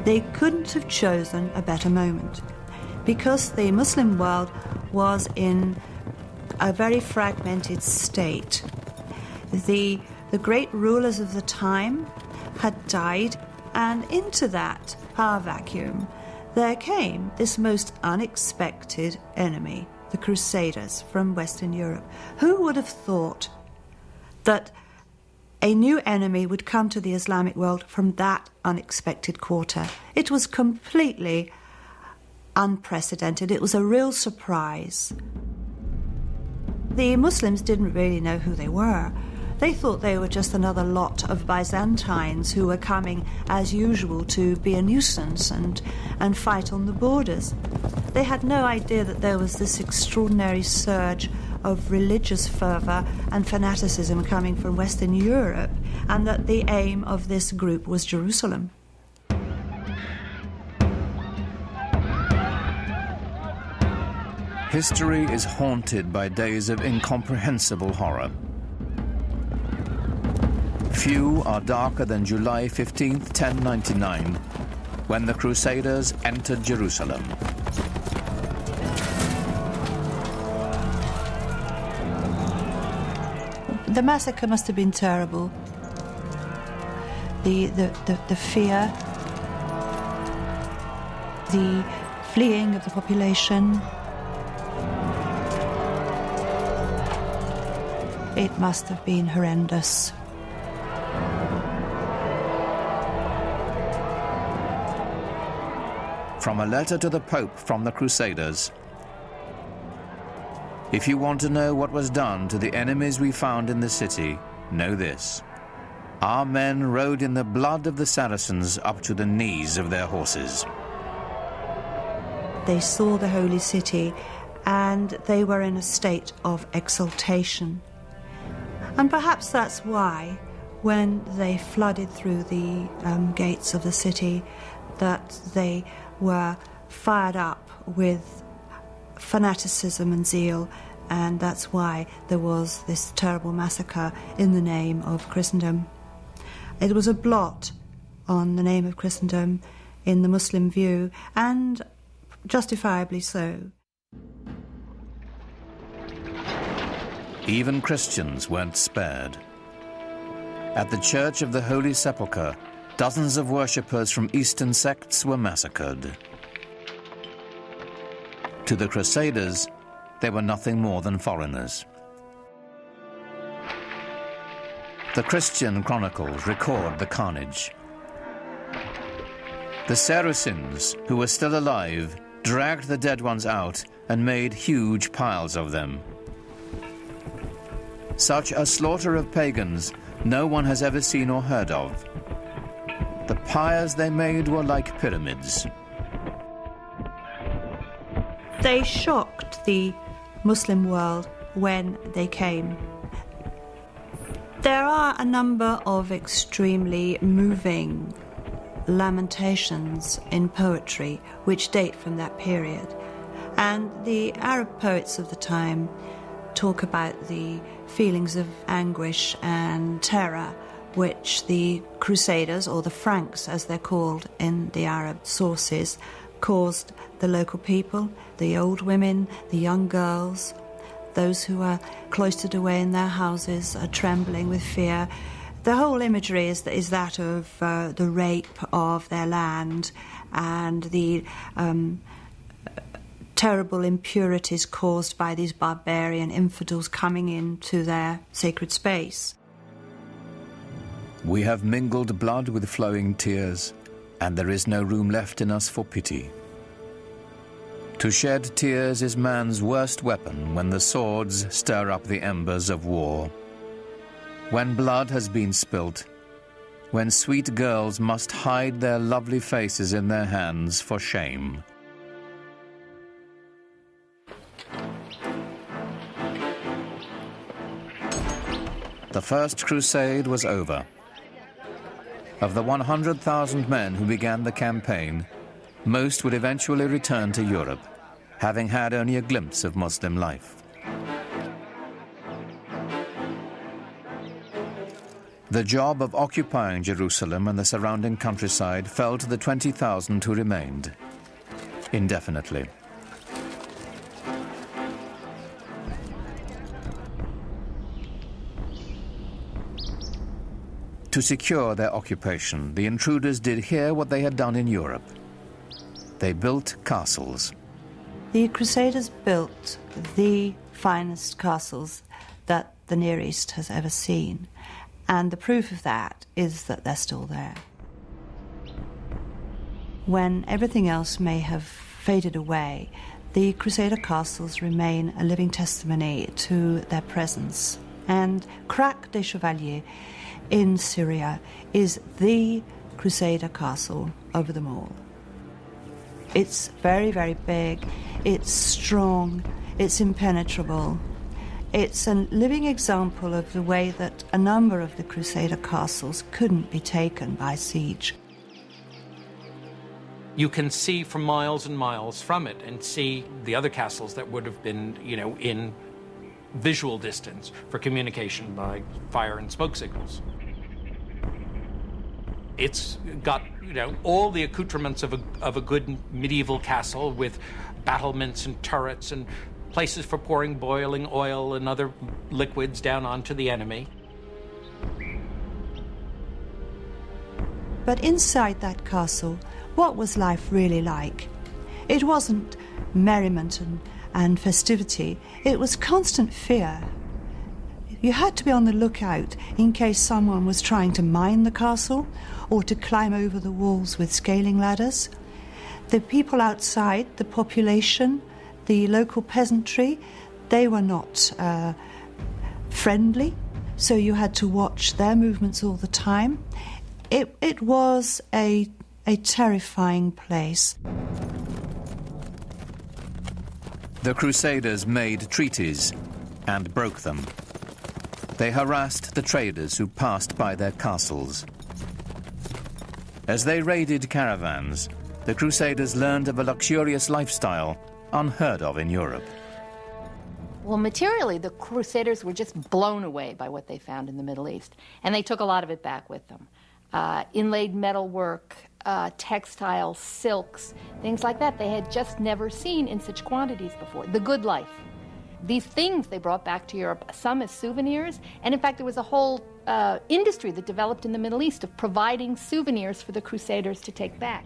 They couldn't have chosen a better moment, because the Muslim world was in a very fragmented state. The great rulers of the time had died, and into that power vacuum there came this most unexpected enemy, the Crusaders from Western Europe. Who would have thought that a new enemy would come to the Islamic world from that unexpected quarter? It was completely unprecedented. It was a real surprise. The Muslims didn't really know who they were. They thought they were just another lot of Byzantines who were coming, as usual, to be a nuisance and fight on the borders. They had no idea that there was this extraordinary surge of religious fervour and fanaticism coming from Western Europe, and that the aim of this group was Jerusalem. History is haunted by days of incomprehensible horror. Few are darker than July 15th, 1099, when the Crusaders entered Jerusalem. The massacre must have been terrible. The fear, the fleeing of the population. It must have been horrendous. From a letter to the Pope from the Crusaders. If you want to know what was done to the enemies we found in the city, know this. Our men rode in the blood of the Saracens up to the knees of their horses. They saw the holy city and they were in a state of exultation. And perhaps that's why, when they flooded through the gates of the city, that they were fired up with fanaticism and zeal, and that's why there was this terrible massacre in the name of Christendom. It was a blot on the name of Christendom in the Muslim view, and justifiably so. Even Christians weren't spared. At the Church of the Holy Sepulchre, dozens of worshippers from Eastern sects were massacred. To the Crusaders, they were nothing more than foreigners. The Christian chronicles record the carnage. The Saracens, who were still alive, dragged the dead ones out and made huge piles of them. Such a slaughter of pagans no one has ever seen or heard of. The pyres they made were like pyramids. They shocked the Muslim world when they came. There are a number of extremely moving lamentations in poetry which date from that period. And the Arab poets of the time talk about the feelings of anguish and terror which the Crusaders, or the Franks as they're called in the Arab sources, caused the local people, the old women, the young girls, those who are cloistered away in their houses are trembling with fear. The whole imagery is that of the rape of their land and the terrible impurities caused by these barbarian infidels coming into their sacred space. We have mingled blood with flowing tears, and there is no room left in us for pity. To shed tears is man's worst weapon when the swords stir up the embers of war. When blood has been spilt, when sweet girls must hide their lovely faces in their hands for shame. The First Crusade was over. Of the 100,000 men who began the campaign, most would eventually return to Europe, having had only a glimpse of Muslim life. The job of occupying Jerusalem and the surrounding countryside fell to the 20,000 who remained, indefinitely. To secure their occupation, the intruders did here what they had done in Europe. They built castles. The Crusaders built the finest castles that the Near East has ever seen, and the proof of that is that they're still there. When everything else may have faded away, the Crusader castles remain a living testimony to their presence. And Crac des Chevaliers in Syria is the Crusader castle over them all. It's very, very big, it's strong, it's impenetrable. It's a living example of the way that a number of the Crusader castles couldn't be taken by siege. You can see from miles and miles from it and see the other castles that would have been, in visual distance for communication by fire and smoke signals. It's got, all the accoutrements of a good medieval castle with battlements and turrets and places for pouring boiling oil and other liquids down onto the enemy. But inside that castle, what was life really like? It wasn't merriment and festivity, it was constant fear. You had to be on the lookout in case someone was trying to mine the castle or to climb over the walls with scaling ladders. The people outside, the population, the local peasantry, they were not friendly, so you had to watch their movements all the time. It was a terrifying place. The Crusaders made treaties and broke them. They harassed the traders who passed by their castles. As they raided caravans, the Crusaders learned of a luxurious lifestyle unheard of in Europe. Well, materially, the Crusaders were just blown away by what they found in the Middle East, and they took a lot of it back with them. Inlaid metalwork, textiles, silks, things like that they had just never seen in such quantities before. The good life. These things they brought back to Europe, some as souvenirs, and in fact there was a whole industry that developed in the Middle East of providing souvenirs for the Crusaders to take back.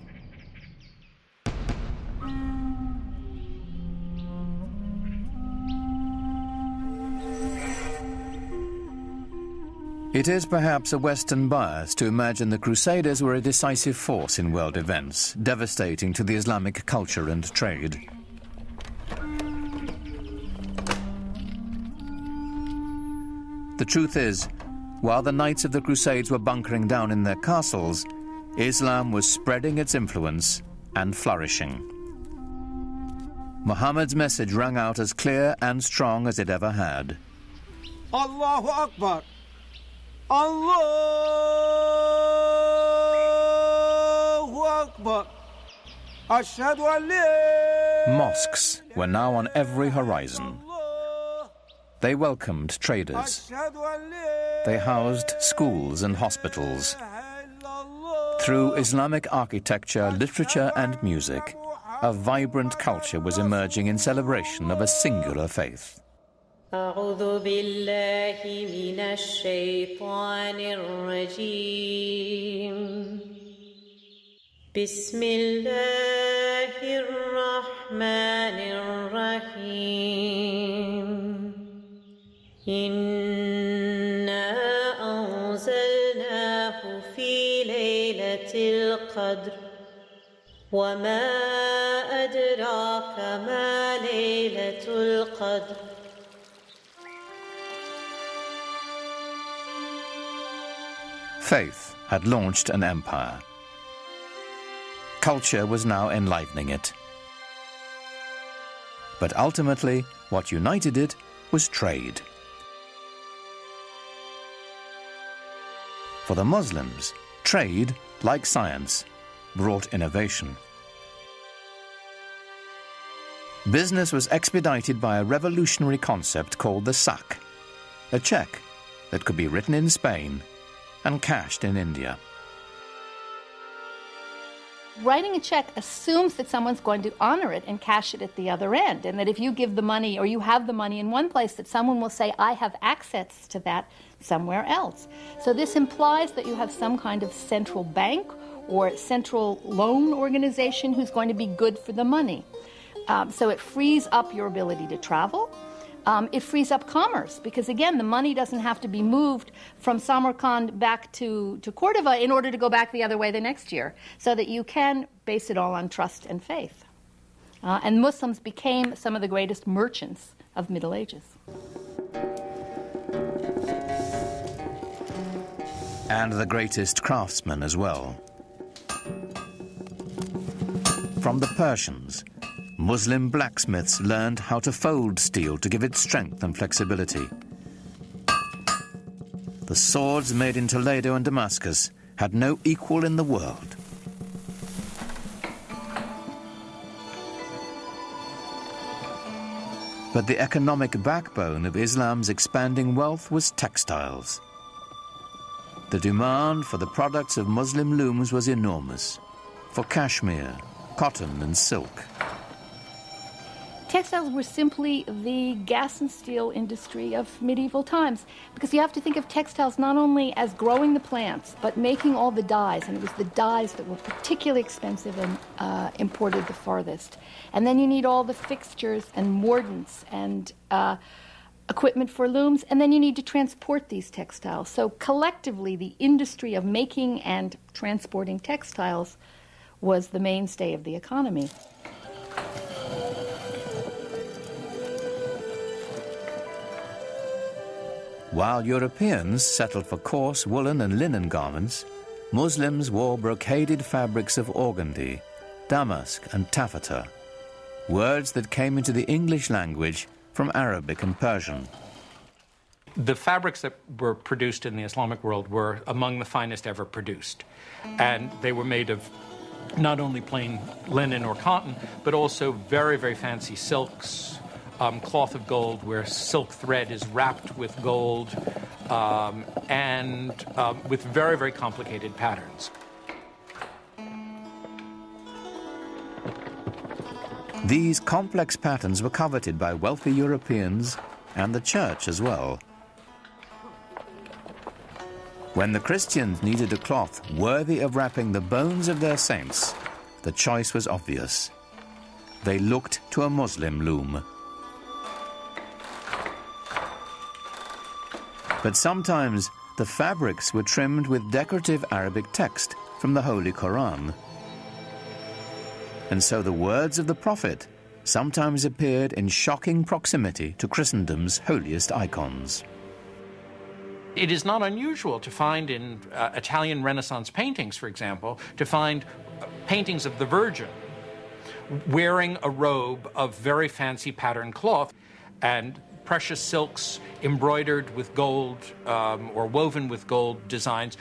It is perhaps a Western bias to imagine the Crusaders were a decisive force in world events, devastating to the Islamic culture and trade. The truth is, while the Knights of the Crusades were bunkering down in their castles, Islam was spreading its influence and flourishing. Muhammad's message rang out as clear and strong as it ever had. Allahu Akbar! Allahu Akbar! Ashhadu an la... Mosques were now on every horizon. They welcomed traders. They housed schools and hospitals. Through Islamic architecture, literature and music, a vibrant culture was emerging in celebration of a singular faith. أعوذ بالله من الشيطان الرجيم بسم الله الرحمن الرحيم إنا أنزلناه في ليلة القدر وما أدراك ما ليلة القدر Faith had launched an empire. Culture was now enlivening it. But ultimately, what united it was trade. For the Muslims, trade, like science, brought innovation. Business was expedited by a revolutionary concept called the sac, a check that could be written in Spain and cashed in India. Writing a check assumes that someone's going to honor it and cash it at the other end, and that if you give the money or you have the money in one place, that someone will say, I have access to that somewhere else. So this implies that you have some kind of central bank or central loan organization who's going to be good for the money. So it frees up your ability to travel. It frees up commerce because, again, the money doesn't have to be moved from Samarkand back to Cordoba in order to go back the other way the next year, so that you can base it all on trust and faith. And Muslims became some of the greatest merchants of Middle Ages. And the greatest craftsmen as well. From the Persians, Muslim blacksmiths learned how to fold steel to give it strength and flexibility. The swords made in Toledo and Damascus had no equal in the world. But the economic backbone of Islam's expanding wealth was textiles. The demand for the products of Muslim looms was enormous, for cashmere, cotton and silk. Textiles were simply the gas and steel industry of medieval times, because you have to think of textiles not only as growing the plants, but making all the dyes, and it was the dyes that were particularly expensive and imported the farthest. And then you need all the fixtures and mordants and equipment for looms, and then you need to transport these textiles. So collectively, the industry of making and transporting textiles was the mainstay of the economy. While Europeans settled for coarse woolen and linen garments, Muslims wore brocaded fabrics of organdie, damask and taffeta, words that came into the English language from Arabic and Persian. The fabrics that were produced in the Islamic world were among the finest ever produced. And they were made of not only plain linen or cotton, but also very, very fancy silks, cloth of gold where silk thread is wrapped with gold, and with very, very complicated patterns. These complex patterns were coveted by wealthy Europeans and the church as well. When the Christians needed a cloth worthy of wrapping the bones of their saints, the choice was obvious. They looked to a Muslim loom. But sometimes the fabrics were trimmed with decorative Arabic text from the Holy Quran. And so the words of the Prophet sometimes appeared in shocking proximity to Christendom's holiest icons. It is not unusual to find in Italian Renaissance paintings, for example, to find paintings of the Virgin wearing a robe of very fancy patterned cloth and precious silks embroidered with gold or woven with gold designs.